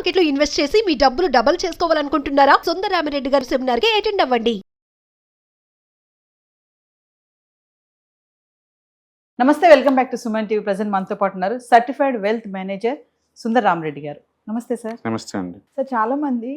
Market లో invest చేసి మీ డబ్బులు డబుల్ చేసుకోవాలనుకుంటున్నారా? సుందరరామిరెడ్డి గారి సెమినార్ కి అటెండ్ అవ్వండి. నమస్తే, welcome back to Suman TV. Present మనతో పాటు ఉన్నారు certified wealth manager Sundar Rama Reddy గారు. నమస్తే సార్. నమస్తే అండి. సార్, చాలా మంది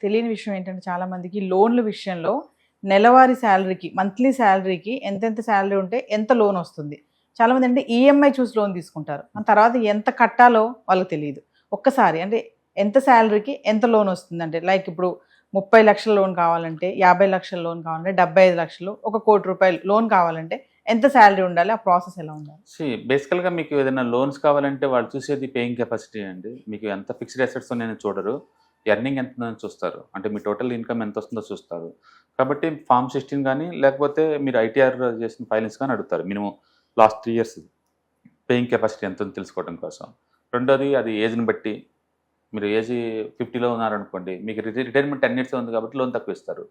తెలియని విషయం ఏంటంటే, చాలా మందికి లోన్ల విషయంలో నెలవారీ శాలరీకి, మంత్లీ శాలరీకి ఎంతెంత శాలరీ ఉంటే ఎంత లోన్ వస్తుంది. చాలా మంది అంటే ఈఎంఐ చూసి లోన్ తీసుకుంటారు, ఆ తర్వాత ఎంత కట్టాలో వాళ్ళకి తెలియదు. ఒక్కసారి అంటే ఎంత శాలరీకి ఎంత లోన్ వస్తుంది అంటే, లైక్ ఇప్పుడు 30 లక్షల లోన్ కావాలంటే, 50 లక్షల లోన్ కావాలంటే, 75 లక్షలు, 1 కోటి రూపాయలు లోన్ కావాలంటే ఎంత శాలరీ ఉండాలి, ఆ ప్రాసెస్ ఎలా ఉండాలి? బేసికల్గా మీకు ఏదైనా లోన్స్ కావాలంటే వాళ్ళు చూసేది పేయింగ్ కెపాసిటీ అండి. మీకు ఎంత ఫిక్స్డ్ అసెట్స్ ఉన్నాయని చూడరు, ఎర్నింగ్ ఎంత ఉందని చూస్తారు. అంటే మీ టోటల్ ఇన్కమ్ ఎంత వస్తుందో చూస్తారు. కాబట్టి ఫామ్ 16 కానీ లేకపోతే మీరు ఐటీఆర్ చేసిన ఫైలింగ్స్ కానీ అడుగుతారు. Minimum last 3 years paying capacity ఎంత ఉందో తెలుసుకోవడం కోసం. రెండోది అది ఏజ్ని బట్టి, మీరు ఏజ్ 50లో ఉన్నారనుకోండి, మీకు రిటైర్మెంట్ 10 years ఉంది కాబట్టి లోన్ తక్కువ ఇస్తారు.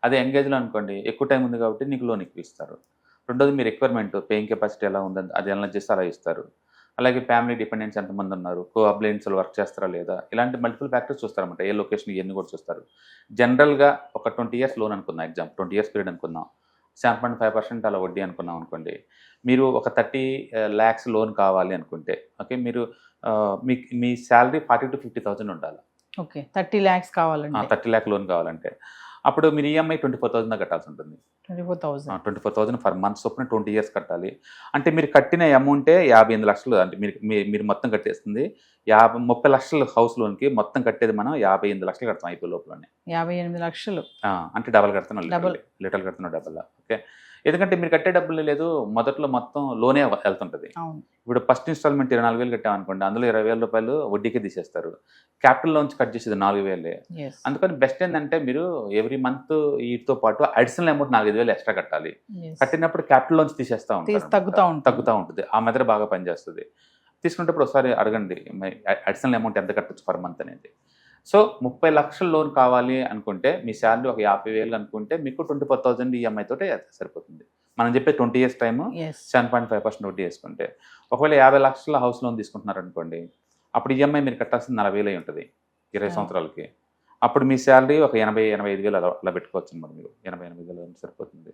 అదే ఎంగేజ్లో అనుకోండి, ఎక్కువ టైం ఉంది కాబట్టి నీకు లోన్ ఎక్కువ ఇస్తారు. రెండోది మీ రిక్వైర్మెంట్, పేయింగ్ కెపాసిటీ ఎలా ఉందని అది ఎలా చేస్తే అలా ఇస్తారు. అలాగే ఫ్యామిలీ డిపెండెన్స్ ఎంతమంది ఉన్నారు, కోఅబ్లయన్స్లు వర్క్ చేస్తారా లేదా, ఇలాంటి మల్టిపుల్ ఫ్యాక్టర్స్ చూస్తారన్నమాట. ఏ లొకేషన్ ఇవన్నీ కూడా చూస్తారు. జనరల్గా ఒక 20 years లోన్ అనుకుందాం, ఎగ్జామ్ 20 years పీరియడ్ అనుకుందాం, 7.5% అలా వడ్డీ అనుకున్నాం అనుకోండి. మీరు ఒక 30 lakhs లోన్ కావాలి అనుకుంటే, ఓకే, మీరు మీ శాలరీ 40,000 to 50,000 ఉండాలి. ఓకే, 30 lakhs కావాలంటే, 30 lakh లోన్ కావాలంటే అప్పుడు మీరు ఈఎంఐ 24,000 కట్టాల్సి ఉంటుంది. 24,000 ఫర్ మంత్ చొప్పున 20 years కట్టాలి. అంటే మీరు కట్టిన అమౌంటే 58 లక్షలు. అంటే మీరు మొత్తం కట్టేస్తుంది 30 లక్షల హౌస్ లోన్కి మొత్తం కట్టేది మనం 58 లక్షలు కడతాం అయిపోయి లోపలనే. 58 లక్షలు అంటే డబల్ కడుతున్నాం, లిటల్ కడుతున్నాం డబల్. ఓకే, ఎందుకంటే మీరు కట్టే డబ్బులు లేదు, మొదట్లో మొత్తం లోనే వెళ్తుంటుంది. ఇప్పుడు ఫస్ట్ ఇన్స్టాల్మెంట్ 24,000 కట్టామనుకోండి, అందులో 20,000 రూపాయలు వడ్డీకే తీసేస్తారు. క్యాపిటల్ లోన్స్ కట్ చేసేది 4,000. అందుకని బెస్ట్ ఏంటంటే మీరు ఎవ్రీ మంత్ వీటితో పాటు అడిషనల్ అమౌంట్ 4,500 ఎక్స్ట్రా కట్టాలి. కట్టినప్పుడు క్యాపిటల్ లోన్స్ తీసేస్తా ఉంటారు, తగ్గుతూ ఉంటుంది. ఆ మెథడ్ బాగా పనిచేస్తుంది. తీసుకునేటప్పుడు ఒకసారి అడగండి అడిషనల్ అమౌంట్ ఎంత కట్టచ్చు పర్ మంత్ అనేది. సో 30 లక్షల లోన్ కావాలి అనుకుంటే, మీ శాలరీ ఒక 50,000 అనుకుంటే మీకు 24,000 ఈఎంఐ తోటే సరిపోతుంది. మనం చెప్పే 20 years టైము 7.5% వడ్డీ వేసుకుంటే. ఒకవేళ 50 లక్షల హౌస్ లోన్ తీసుకుంటున్నారు అనుకోండి, అప్పుడు ఈఎంఐ మీరు కట్టాల్సింది 40,000 అయి ఉంటుంది 20 సంవత్సరాలకి. అప్పుడు మీ శాలరీ ఒక 80,000-85,000 అలా పెట్టుకోవచ్చు అనమాట. మీరు 80,000 సరిపోతుంది.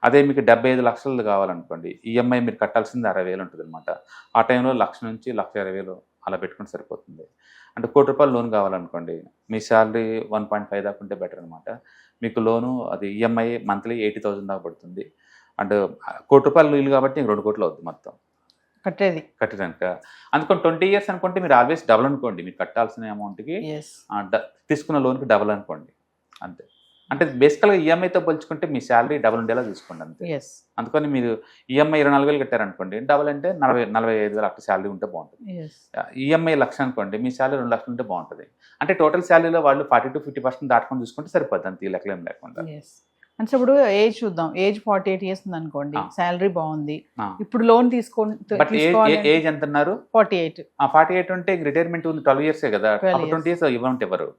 అదే మీకు 75 లక్షలు కావాలనుకోండి, ఈఎంఐ మీరు కట్టాల్సింది 60,000 ఉంటుంది అనమాట. ఆ టైంలో 1,00,000 నుంచి 1,20,000 అలా పెట్టుకుంటే సరిపోతుంది. అంటే 1 కోటి రూపాయలు లోన్ కావాలనుకోండి, మీ శాలరీ 1.5 దాకా ఉంటే బెటర్ అనమాట. మీకు లోను అది ఈఎంఐ మంత్లీ 80,000 దాకా పడుతుంది. అండ్ 1 కోటి రూపాయలు ఇల్లు కాబట్టి 2 కోట్లు అవుతుంది మొత్తం కట్టడానికి. అందుకని 20 years అనుకుంటే మీరు ఆల్వేస్ డబుల్ అనుకోండి. మీరు కట్టాల్సిన అమౌంట్కి తీసుకున్న లోన్కి డబుల్ అనుకోండి అంతే. అంటే బేసికల్గా ఈఎంఐతో పోల్చుకుంటే మీ శాలరీ డబుల్ ఉండేలా చూసుకోండి అంతే. అందుకని మీరు ఈఎంఐ 24,000 కట్టారనుకోండి, డబుల్ అంటే 45,000 అట్లా శాలరీ ఉంటే బాగుంటుంది. ఈఎంఐ 1,00,000 అనుకోండి, మీ శాలరీ 2 లక్షలు ఉంటే బాగుంటుంది. అంటే టోటల్ శాలరీలో వాళ్ళు 40 to 50% దాటుకొని చూసుకుంటే సరిపోద్ది అంతే, ఈ లెక్కలేం లేకుండా. అంటే ఇప్పుడు ఏజ్ చూద్దాం, ఏజ్ 48 years ఉంది అనుకోండి, శాలరీ బాగుంది, ఇప్పుడు లోన్ ఏజ్ ఎంత అన్నారు? 48 ఉంటే శాంక్షన్ ఉంది 12 years కదా, 20 years ఇవ్వంటే ఎవరు.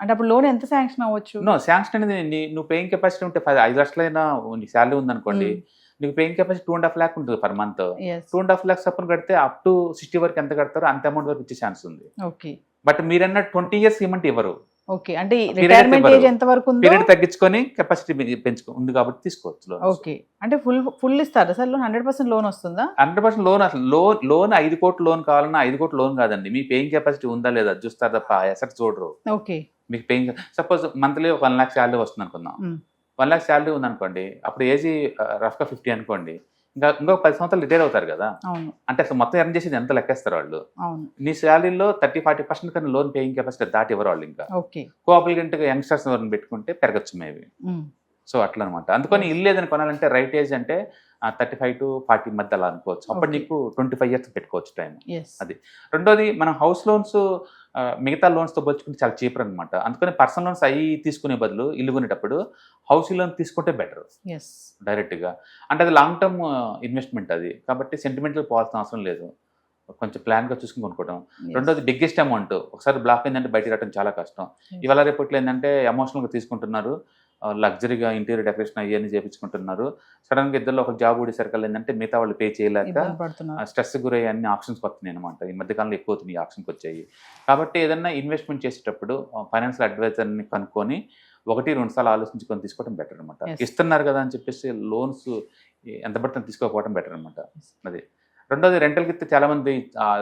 అంటే అప్పుడు లోన్ ఎంత శాంక్షన్ అవ్వచ్చు? శాంక్షన్ అనేది నువ్వు పేయింగ్ కెపాసిటీ ఉంటే 5 లక్షలైనా శాలరీ ఉందనుకోండి, నీకు పేయింగ్ కెపాసిటీ 2.5 lakh ఉంటుంది పర్ మంత్. 2.5 lakhs అప్పుడు కడితే అప్ టు 60 వరకు ఎంత కడతారో అంత అమౌంట్ వరకు ఇచ్చే ఛాన్స్ ఉంది. బట్ మీరన్న 20 years ఇవ్వమంటే ఇవ్వరు. ఓకే, అంటే రిటైర్మెంట్ ఏజ్ ఎంత వరకు ఉందో పీరియడ్ తగ్గించుకొని కెపాసిటీ పెంచుకుంది కాబట్టి తీసుకోవచ్చు. ఓకే, అంటే ఫుల్ ఇస్తారా సార్ లోన్? 100% లోన్ వస్తుందా? 100% లోన్. అసలు లోన్ 5 కోట్లు లోన్ కావాలన్నా 5 కోట్లు లోన్ కాదండి, మీ పేయింగ్ కెపాసిటీ ఉందా లేదా చూస్తారు తప్ప అసెట్ చూడరు. ఓకే, మీకు paying suppose monthly 1 lakh salary వస్తుంది అనుకుందాం. 1 lakh శాలరీ ఉందనుకోండి, అప్పుడు ఏజ్ రఫ్గా 50 అనుకోండి, ఇంకో 10 సంవత్సరాలు రిటైర్ అవుతారు కదా. అంటే అసలు మొత్తం ఎర్న్ చేసేది ఎంత లెక్కేస్తారు వాళ్ళు. నీ శాలరీలో 30-40% కన్నా లోన్ పేయింగ్ కెపాసిటీ దాటి ఇవ్వరు వాళ్ళు. ఇంకా కోఆపరేటివ్ యంగ్స్టర్స్ ఎవరిని పెట్టుకుంటే పెరగచ్చు మేబీ. సో అట్లా అనమాట. అందుకని ఇల్లు ఏదైనా కొనాలంటే రైట్ ఏజ్ అంటే 35 to 40 మధ్య అలా అనుకోవచ్చు. అప్పుడు నీకు 25 years పెట్టుకోవచ్చు టైం. అది. రెండోది మనం హౌస్ లోన్స్ మిగతా లోన్స్తో పోల్చుకుంటే చాలా చీపర్ అనమాట. అందుకని పర్సనల్ లోన్స్ అవి తీసుకునే బదులు ఇల్లు కొనేటప్పుడు హౌస్ లోన్ తీసుకుంటే బెటర్ డైరెక్ట్గా. అంటే అది లాంగ్ టర్మ్ ఇన్వెస్ట్మెంట్ అది, కాబట్టి సెంటిమెంటల్ పోవాల్సిన అవసరం లేదు. కొంచెం ప్లాన్గా చూసుకుని కొనుక్కోవడం. రెండోది బిగ్గెస్ట్ అమౌంట్ ఒకసారి బ్లాక్ అయిందంటే బయట రావడం చాలా కష్టం. ఇవాళ రేపట్లో ఏంటంటే ఎమోషనల్గా తీసుకుంటున్నారు, లగ్జరీగా ఇంటీరియర్ డెకరేషన్ అవన్నీ చేయించుకుంటున్నారు. సడన్గా ఇద్దరు ఒక జాబ్ ఊడేసరికి ఏంటంటే మిగతా వాళ్ళు పే చేయలేక ఇబ్బంది పడుతున్నారు. స్ట్రెస్ గురయ్యి అన్ని ఆప్షన్స్కి వస్తున్నాయి అనమాట. ఈ మధ్యకాలంలో ఎక్కువ అవుతున్నాయి ఆప్షన్కి వచ్చాయి. కాబట్టి ఏదైనా ఇన్వెస్ట్మెంట్ చేసేటప్పుడు ఫైనాన్షియల్ అడ్వైజర్ని కనుక్కొని 1-2 సార్లు ఆలోచించుకొని తీసుకోవడం బెటర్ అనమాట. Yes. ఇస్తున్నారు కదా అని చెప్పేసి లోన్స్ ఎంత పడితే తీసుకోకపోవడం బెటర్ అనమాట. అది రెండోది, రెంటల్కి ఇస్తే చాలామంది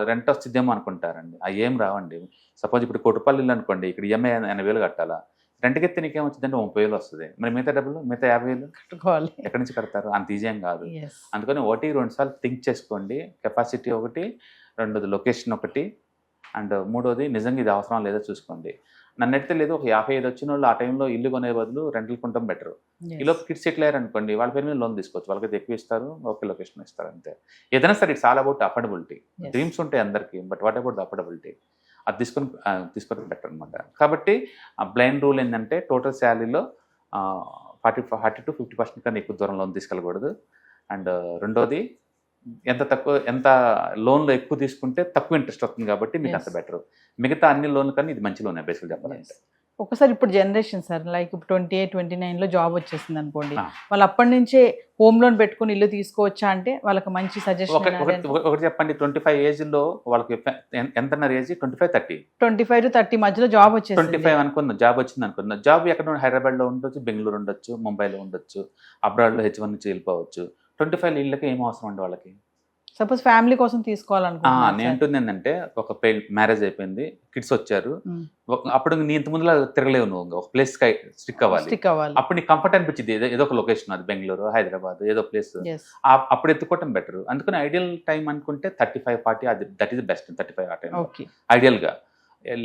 రెంట్ వస్తుందేమో అనుకుంటారండి. అవి ఏం రావండి. సపోజ్ ఇప్పుడు ₹1,00,000 ఇల్లు అనుకోండి, ఇక్కడ ఈఎంఐ 80,000 కట్టాలా, రెంట్కి ఎత్తే నీకేం వచ్చిందంటే 30,000 వస్తుంది. మరి మిగతా డబ్బులు, మిగతా 50,000 కట్టుకోవాలి. ఎక్కడి నుంచి కడతారు? అంత ఈజీ ఏం కాదు. Yes. అందుకని 1-2 సార్లు థింక్ చేసుకోండి. కెపాసిటీ ఒకటి, రెండోది లొకేషన్ ఒకటి, అండ్ మూడోది నిజంగా ఇది అవసరం లేదో చూసుకోండి. నన్ను ఎడితే లేదు, ఒక 55 వచ్చిన వాళ్ళు ఆ టైంలో ఇల్లు కొనే బదులు రెంటల్ కొనడం బెటర్. Yes. ఈలోపు కిడ్స్ సెటిల్ అయ్యారు అనుకోండి, వాళ్ళ పేరు మీద లోన్ తీసుకోవచ్చు. వాళ్ళకైతే ఎక్కువ ఇస్తారు, ఓకే లొకేషన్ ఇస్తారు, అంతే. ఏదైనా సరే it's all about affordability. Yes. Dreams ఉంటాయి అందరికీ, but what about the affordability, అది తీసుకోవడం బెటర్ అనమాట. కాబట్టి బ్లైండ్ రూల్ ఏంటంటే టోటల్ శాలరీలో 40 to 50% కన్నా ఎక్కువ దూరం లోన్ తీసుకెళ్ళకూడదు. అండ్ రెండోది, ఎంత లోన్లో ఎక్కువ తీసుకుంటే తక్కువ ఇంట్రెస్ట్ వస్తుంది కాబట్టి మీకు అంత Yes. బెటర్. మిగతా అన్ని లోన్ల కన్నా ఇది మంచి లోనే బేసికల్ చెప్పాలంటే. ఒకసారి ఇప్పుడు జనరేషన్ సార్, లైక్ ఇప్పుడు 28-29లో జాబ్ వచ్చేసింది అనుకోండి, ఆ. వాళ్ళు అప్పటి నుంచే హోమ్ లోన్ పెట్టుకుని ఇల్లు తీసుకోవచ్చా అంటే వాళ్ళకి మంచి సజెషన్ ఒకటి చెప్పండి, 25 ఏజ్లో వాళ్ళకి ఎంతన్నారు ఏజ్? 25-30. 25 to 30 మధ్యలో జాబ్ వచ్చేసింది. 25 అనుకుందాం, జాబ్ వచ్చింది అనుకుందాం. జాబ్ ఎక్కడ? హైదరాబాద్లో ఉండొచ్చు, బెంగళూరు ఉండొచ్చు, ముంబైలో ఉండొచ్చు, అబ్రాడ్లో H1 నుంచి వెళ్ళిపోవచ్చు. 25 ఇళ్ళకి ఏం అవసరం అండి వాళ్ళకి? సపోజ్ ఫ్యామిలీ కోసం నేను తీసుకోవాలనుకుంటున్నాను. అంటుంది ఏంటంటే, ఒక మ్యారేజ్ అయిపోయింది, కిడ్స్ వచ్చారు, అప్పుడు నీ ఇంత ముందులా తిరగలేవు, నువ్వు ఒక ప్లేస్ స్టిక్ అవ్వాలి. స్టిక్ అవ్వాలి. అప్పుడు నీకు కంఫర్ట్ అనిపించింది, ఏదో ఒక లొకేషన్, అది బెంగళూరు, హైదరాబాద్, ఏదో ప్లేస్, Yes. అప్పుడు ఎత్తుకోవటం బెటర్. అందుకని ఐడియల్ టైం అనుకుంటే 35-40, అది దట్ ఈస్ బెస్ట్. 35 ఆ టైం ఓకే. ఐడియల్గా.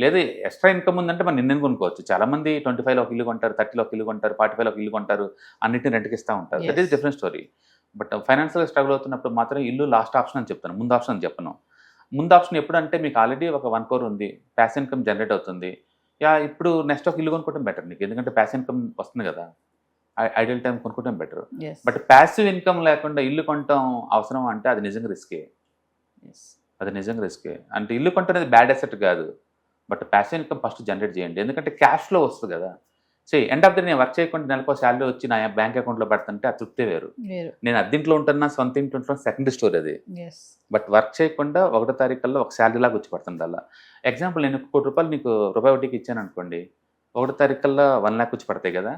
లేదు ఎక్స్ట్రా ఇన్కమ్ ఉందంటే మనం నిన్న కొనుక్కోవచ్చు. చాలా మంది 25లో ఒక ఇల్లు కొంటారు, 30లో ఒక ఇల్లు కొంటారు, 45లో ఒక ఇల్లు కొంటారు, అన్నింటిని రెంట్కి ఇస్తూ ఉంటారు. That is different story. But financial struggle అవుతున్నప్పుడు మాత్రం ఇల్లు లాస్ట్ ఆప్షన్ అని చెప్తాను, ముందు ఆప్షన్ అని చెప్పను. ముందు ఆప్షన్ ఎప్పుడు అంటే, మీకు ఆల్రెడీ ఒక 1 crore ఉంది, ప్యాసివ్ ఇన్కమ్ జనరేట్ అవుతుంది, ఇప్పుడు నెక్స్ట్ ఒక ఇల్లు కొనుక్కోవడం బెటర్ నీకు, ఎందుకంటే ప్యాసివ్ ఇన్కమ్ వస్తుంది కదా, ఐడియల్ టైం కొనుక్కోవడం better. Yes. But passive income లేకుండా ఇల్లు కొనటం అవసరం అంటే అది నిజంగా రిస్కే. Yes. అది నిజంగా రిస్కే. అంటే ఇల్లు కొంటే బ్యాడ్ అసెట్ కాదు, but passive income first generate చేయండి, ఎందుకంటే క్యాష్ ఫ్లో వస్తుంది కదా. ఎండ్ ఆఫ్ ది నేను వర్క్ చేయకుండా నెలకు శాలరీ వచ్చి నా బ్యాంక్ అకౌంట్లో పెడుతుంటే ఆ తృప్తే వేరు. నేను అద్దెంట్లో ఉంటున్నా, సొంత ఇంట్లో ఉంటున్నా, సెకండరీ స్టోరీ అది. Yes. బట్ వర్క్ చేయకుండా 1వ తారీఖుల్లో ఒక శాలరీ లాగా వచ్చి పడుతుంది అలా. ఎగ్జాంపుల్, నేను ₹1 నీకు రూపాయి వడ్డీకి ఇచ్చాను అనుకోండి, 1వ తారీఖుల్లో 1 lakh వచ్చి పడతాయి కదా.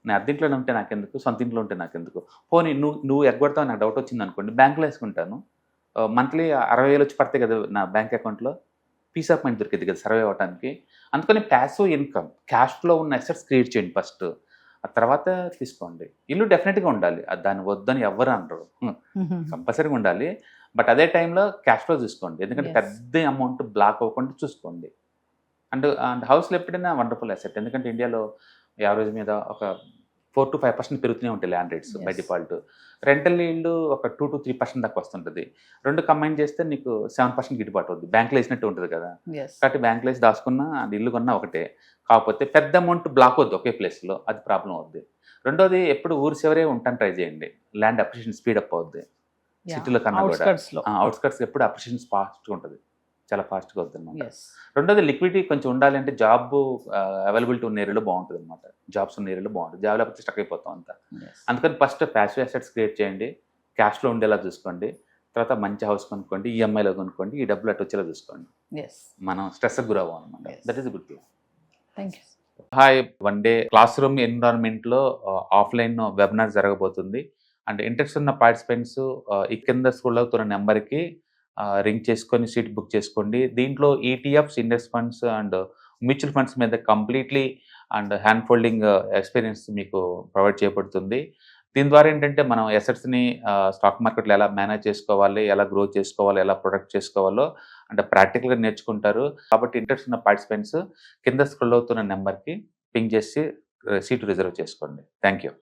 నేను అద్దెంట్లో ఉంటే నాకెందుకు, సొంత ఇంట్లో ఉంటే నాకెందుకు? పోనీ నువ్వు ఎగ్గొడతావు, నాకు డౌట్ వచ్చింది అనుకోండి, బ్యాంకులో వేసుకుంటాను, మంత్లీ 60,000 వచ్చి పడతాయి కదా నా బ్యాంక్ అకౌంట్లో, పీస్ ఆఫ్ మైండ్ దొరికింది కదా సర్వే అవ్వడానికి. అందుకని ప్యాసివ్ ఇన్కమ్, క్యాష్ ఫ్లో ఉన్న అసెట్స్ క్రియేట్ చేయండి ఫస్ట్, ఆ తర్వాత తీసుకోండి. ఇల్లు డెఫినెట్గా ఉండాలి, దాన్ని వద్దని ఎవరు అనరు, కంపల్సరీగా ఉండాలి. బట్ అదే టైంలో క్యాష్ ఫ్లో చూసుకోండి, ఎందుకంటే Yes. పెద్ద అమౌంట్ బ్లాక్ అవ్వకుండా చూసుకోండి. అండ్ హౌస్లో ఎప్పుడైనా వండర్ఫుల్ అసెట్, ఎందుకంటే ఇండియాలో యావరేజ్ మీద ఒక 4 to 5% పెరుగుతూనే ఉంటాయి land rates by Yes. Default. Rental ఇల్లు ఒక 2 to 3% దాకా వస్తుంటుంది. రెండు కంబైన్ చేస్తే నీకు 7% గిట్టుబాటు అవుతుంది, బ్యాంకులో వేసినట్టు ఉంటుంది కదా. Yes. కాబట్టి బ్యాంకులో వేసి దాచుకున్నా అది ఇల్లు కొన్నా ఒకటే, కాకపోతే పెద్ద అమౌంట్ బ్లాక్ అవుద్ది ఒకే ప్లేస్లో, అది ప్రాబ్లం అవుద్ది. రెండోది, ఎప్పుడు ఊరి చివరే ఉంటాను ట్రై చేయండి, ల్యాండ్ అప్రిషియేషన్ స్పీడప్ అవుద్ది. Yeah. సిటీలో కన్నా కూడా Outskirts లో. అవుట్స్కట్స్ ఎప్పుడు అప్రిషియేషన్ ఫాస్ట్గా ఉంటుంది, చాలా ఫాస్ట్గా అవుతుంది అనమాట. Yes. రెండోది, లిక్విడిటీ కొంచెం ఉండాలి, అంటే జాబ్ అవైలబిలిటీ ఉన్న ఏరియాలో బాగుంటుంది అనమాట, జాబ్స్ ఉన్న ఏరియాలో బాగుంటుంది, జాబ్ లేకపోతే స్టక్ అయిపోతాం అంతా. Yes. అందుకని ఫస్ట్ ప్యాసివ్ అసెట్స్ క్రియేట్ చేయండి, క్యాష్లో ఉండేలా చూసుకోండి, తర్వాత మంచి హౌస్ కొనుక్కోండి, ఈఎంఐలో కొనుక్కోండి, ఈ డబ్బులు అటు వచ్చేలా చూసుకోండి, Yes. మనం స్ట్రెస్కి గురవ్వం అనమాట. Yes. That is good thing. Thank you. హాయ్, 1 day క్లాస్ రూమ్ ఎన్విరాన్మెంట్లో ఆఫ్లైన్ వెబినార్ జరగబోతుంది. అండ్ ఇంట్రెస్ట్ ఉన్న పార్టిసిపెంట్స్ ఈ కింద స్క్రోల్ అవుతున్న నెంబర్కి రింగ్ చేసుకొని సీట్ బుక్ చేసుకోండి. దీంట్లో ETFs, index funds and mutual funds మీద completely and hand holding experience మీకు ప్రొవైడ్ చేయబడుతుంది. దీని ద్వారా ఏంటంటే మనం అసెట్స్ని స్టాక్ మార్కెట్లో ఎలా మేనేజ్ చేసుకోవాలి, ఎలా గ్రో చేసుకోవాలి, ఎలా ప్రొడక్ట్ చేసుకోవాలో అంటే ప్రాక్టికల్గా నేర్చుకుంటారు. కాబట్టి ఇంట్రెస్ట్ ఉన్న పార్టిసిపెంట్స్ కింద స్క్రోల్ అవుతున్న నెంబర్కి పింగ్ చేసి సీటు రిజర్వ్ చేసుకోండి. Thank you.